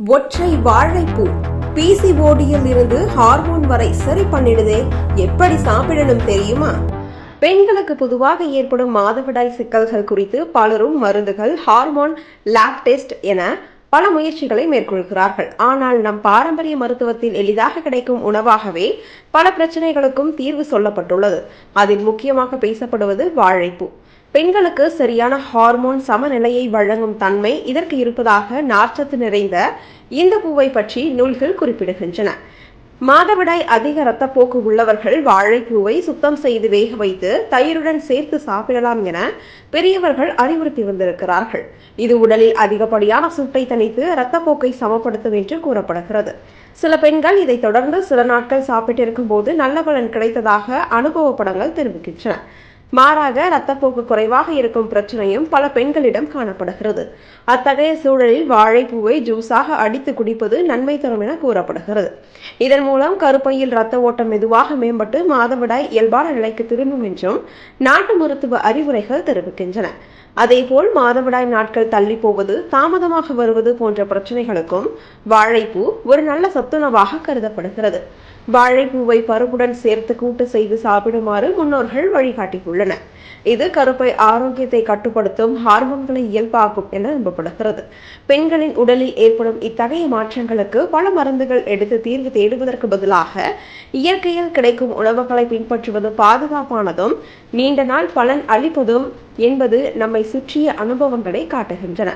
ஒற்றை வாழைப்பூ பிசிஓடியில் இருந்து ஹார்மோன் வரை சரி பண்ணிடுதே. எப்படி சாப்பிடணும் தெரியுமா? பெண்களுக்கு பொதுவாக ஏற்படும் மாதவிடாய் சிக்கல்கள் குறித்து பலரும் மருந்துகள், ஹார்மோன், லேப் டெஸ்ட் என பல முயற்சிகளை மேற்கொள்கிறார்கள். ஆனால் நம் பாரம்பரிய மருத்துவத்தில் எளிதாக கிடைக்கும் உணவாகவே பல பிரச்சனைகளுக்கும் தீர்வு சொல்லப்பட்டுள்ளது. அதில் முக்கியமாக பேசப்படுவது வாழைப்பூ. பெண்களுக்கு சரியான ஹார்மோன் சமநிலையை வழங்கும் தன்மை இதற்கு இருப்பதாக நார்ச்சத்து நிறைந்த இந்த பூவை பற்றி நூல்கள் குறிப்பிடுகின்றன. மாதவிடாய் அதிக இரத்தப்போக்கு உள்ளவர்கள் வாழைப்பூவை சுத்தம் செய்து வேக வைத்து தயிருடன் சேர்த்து சாப்பிடலாம் என பெரியவர்கள் அறிவுறுத்தி வந்திருக்கிறார்கள். இது உடலில் அதிகப்படியான சூட்டை தணித்து இரத்தப்போக்கை சமப்படுத்தும் என்று கூறப்படுகிறது. சில பெண்கள் இதை தொடர்ந்து சில நாட்கள் சாப்பிட்டிருக்கும் போது நல்ல பலன் கிடைத்ததாக அனுபவ படங்கள் தெரிவிக்கின்றன. மாறாக இரத்தப்போக்கு குறைவாக இருக்கும் பிரச்சனையும் பல பெண்களிடம் காணப்படுகிறது. அத்தகைய சூழலில் வாழைப்பூவை ஜூஸாக அடித்து குடிப்பது நன்மை தரும் என கூறப்படுகிறது. இதன் மூலம் கருப்பையில் இரத்த ஓட்டம் மெதுவாக மேம்பட்டு மாதவிடாய் இயல்பான நிலைக்கு திரும்பும் என்றும் நாட்டு மருத்துவ அறிவுரைகள் தெரிவிக்கின்றன. அதேபோல் மாதவிடாய் நாட்கள் தள்ளி போவது, தாமதமாக வருவது போன்ற பிரச்சனைகளுக்கும் வாழைப்பூ ஒரு நல்ல சத்துணவாக கருதப்படுகிறது. வாழைப்பூவை பருப்புடன் சேர்த்து கூட்டு செய்து சாப்பிடுமாறு முன்னோர்கள் வழிகாட்டியுள்ளனர். இது கருப்பை ஆரோக்கியத்தை கட்டுப்படுத்தும், ஹார்மோன்களை இயல்பாக்கும் என நம்பப்படுகிறது. பெண்களின் உடலில் ஏற்படும் இத்தகைய மாற்றங்களுக்கு பல மருந்துகள் எடுத்து தீர்வு தேடுவதற்கு பதிலாக இயற்கையில் கிடைக்கும் உணவுகளை பின்பற்றுவது பாதுகாப்பானதும் நீண்ட நாள் பலன் அளிப்பதும் என்பது நம்மை சுற்றிய அனுபவங்களை காட்டுகின்றன.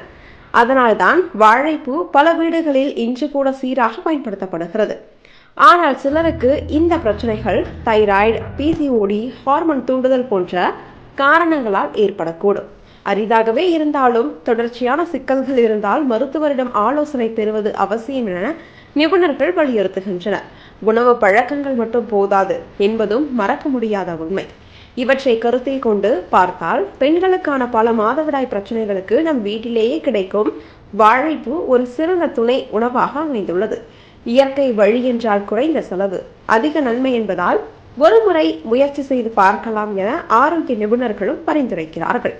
அதனால்தான் வாழைப்பூ பல வீடுகளில் இன்று கூட சீராக பயன்படுத்தப்படுகிறது. ஆனால் சிலருக்கு இந்த பிரச்சனைகள் தைராய்டு, பிசிஓடி, ஹார்மோன் தூண்டுதல் போன்ற காரணங்களால் ஏற்படக்கூடும். அரிதாகவே இருந்தாலும் தொடர்ச்சியான சிக்கல்கள் இருந்தால் மருத்துவரிடம் ஆலோசனை பெறுவது அவசியம் என நிபுணர்கள் வலியுறுத்துகின்றனர். உணவு பழக்கங்கள் மட்டும் போதாது என்பதும் மறக்க முடியாத உண்மை. இவற்றை கருத்தில் கொண்டு பார்த்தால் பெண்களுக்கான பல மாதவிடாய் பிரச்சனைகளுக்கு நம் வீட்டிலேயே கிடைக்கும் வாழைப்பூ ஒரு சிறந்த துணை உணவாக அமைந்துள்ளது. இயற்கை வழி என்றால் குறைந்த செலவு, அதிக நன்மை என்பதால் ஒரு முறை முயற்சி செய்து பார்க்கலாம் என ஆரோக்கிய நிபுணர்களும் பரிந்துரைக்கிறார்கள்.